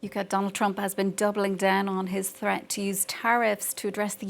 UK Donald Trump has been doubling down on his threat to use tariffs to address the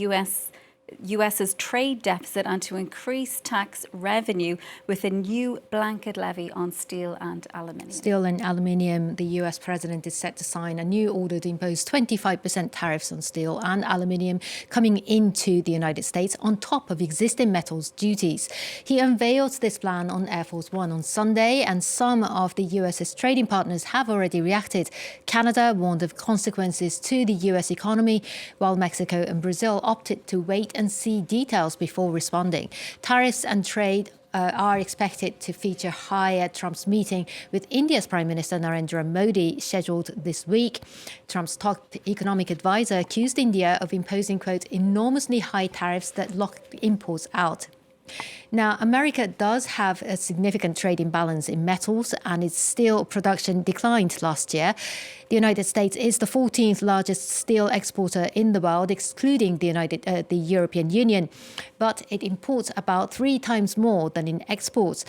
US's trade deficit and to increase tax revenue with a new blanket levy on steel and aluminium. Steel and aluminium. The US president is set to sign a new order to impose 25% tariffs on steel and aluminium coming into the United States on top of existing metals duties. He unveiled this plan on Air Force One on Sunday, and some of the US's trading partners have already reacted. Canada warned of consequences to the US economy, while Mexico and Brazil opted to wait and see details before responding. Tariffs and trade are expected to feature high at Trump's meeting with India's Prime Minister Narendra Modi scheduled this week. Trump's top economic advisor accused India of imposing, quote, enormously high tariffs that lock imports out. Now, America does have a significant trade imbalance in metals, and its steel production declined last year. The United States is the 14th largest steel exporter in the world, excluding the European Union, but it imports about 3 times more than in exports.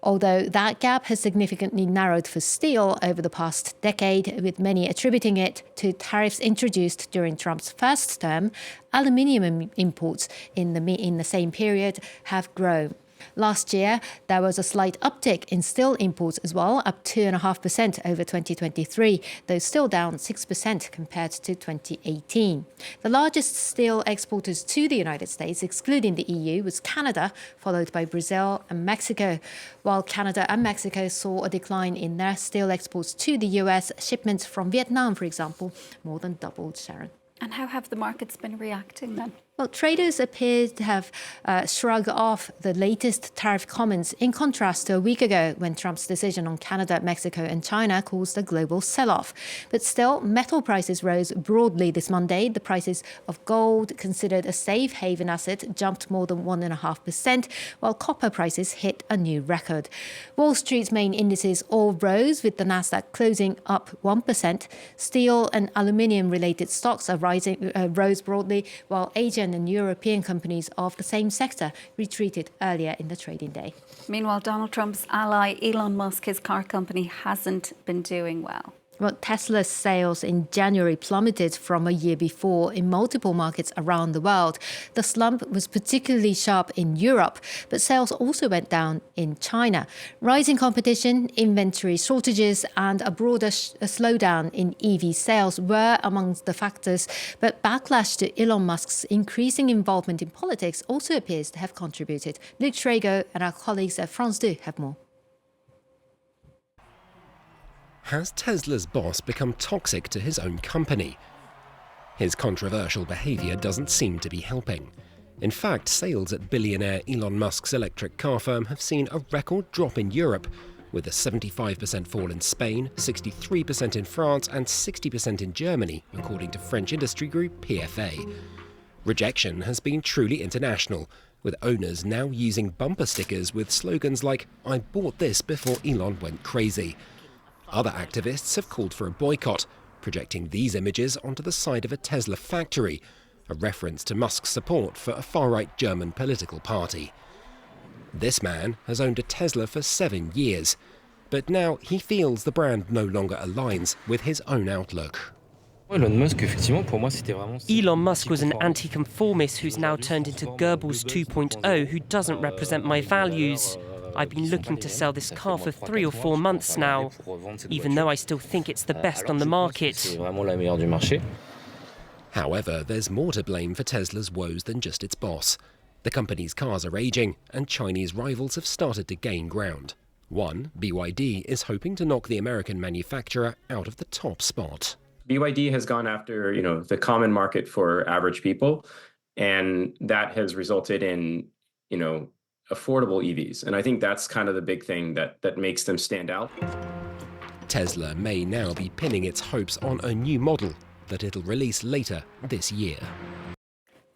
Although that gap has significantly narrowed for steel over the past decade, with many attributing it to tariffs introduced during Trump's first term, aluminium imports in the same period have grown. Last year, there was a slight uptick in steel imports as well, up 2.5% over 2023, though still down 6% compared to 2018. The largest steel exporters to the United States, excluding the EU, was Canada, followed by Brazil and Mexico. While Canada and Mexico saw a decline in their steel exports to the US, shipments from Vietnam, for example, more than doubled, Sharon. And how have the markets been reacting then? Well, traders appear to have shrugged off the latest tariff comments, in contrast to a week ago when Trump's decision on Canada, Mexico and China caused a global sell-off. But still, metal prices rose broadly this Monday. The prices of gold, considered a safe haven asset, jumped more than 1.5%, while copper prices hit a new record. Wall Street's main indices all rose, with the Nasdaq closing up 1%. Steel and aluminium-related stocks are rose broadly, while Asian and European companies of the same sector retreated earlier in the trading day. Meanwhile, Donald Trump's ally, Elon Musk, his car company, hasn't been doing well. Well, Tesla's sales in January plummeted from a year before in multiple markets around the world. The slump was particularly sharp in Europe, but sales also went down in China. Rising competition, inventory shortages, and a broader slowdown in EV sales were among the factors, but backlash to Elon Musk's increasing involvement in politics also appears to have contributed. Luke Trago and our colleagues at France 2 have more. Has Tesla's boss become toxic to his own company? His controversial behaviour doesn't seem to be helping. In fact, sales at billionaire Elon Musk's electric car firm have seen a record drop in Europe, with a 75% fall in Spain, 63% in France and 60% in Germany, according to French industry group PFA. Rejection has been truly international, with owners now using bumper stickers with slogans like, "I bought this before Elon went crazy." Other activists have called for a boycott, projecting these images onto the side of a Tesla factory, a reference to Musk's support for a far-right German political party. This man has owned a Tesla for 7 years, but now he feels the brand no longer aligns with his own outlook. Elon Musk was an anti-conformist who's now turned into Goebbels 2.0, who doesn't represent my values. I've been looking to sell this car for 3 or 4 months now, even though I still think it's the best on the market. However, there's more to blame for Tesla's woes than just its boss. The company's cars are aging, and Chinese rivals have started to gain ground. One, BYD, is hoping to knock the American manufacturer out of the top spot. BYD has gone after, the common market for average people, and that has resulted in, affordable EVs. And I think that's kind of the big thing that makes them stand out. Tesla may now be pinning its hopes on a new model that it'll release later this year.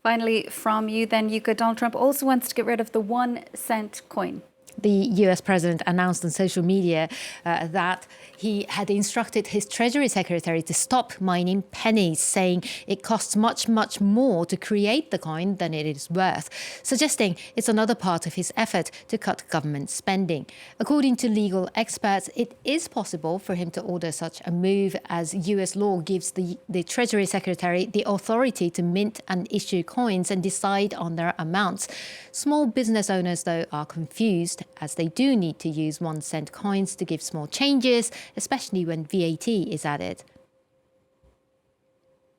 Finally, from you then, UK Donald Trump also wants to get rid of the 1 cent coin. The US president announced on social media that he had instructed his Treasury Secretary to stop mining pennies, saying it costs much, much more to create the coin than it is worth, suggesting it's another part of his effort to cut government spending. According to legal experts, it is possible for him to order such a move, as US law gives the Treasury Secretary the authority to mint and issue coins and decide on their amounts. Small business owners, though, are confused, as they do need to use 1-cent coins to give small changes, especially when VAT is added.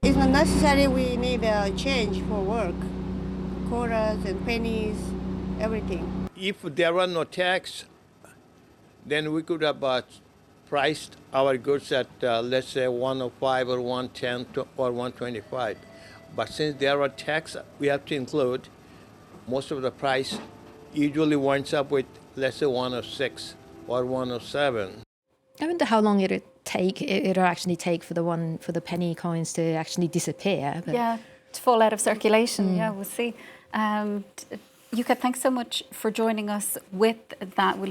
It's not necessary we need a change for work. Quarters and pennies, everything. If there were no tax, then we could have priced our goods at, let's say, 105 or 110 or 125. But since there are tax we have to include, most of the price usually winds up with, let's say, 106 or 107. I wonder how long it'll actually take for the penny coins to actually disappear. But Yeah, to fall out of circulation. Yeah, we'll see. Yuka, thanks so much for joining us with that. We'll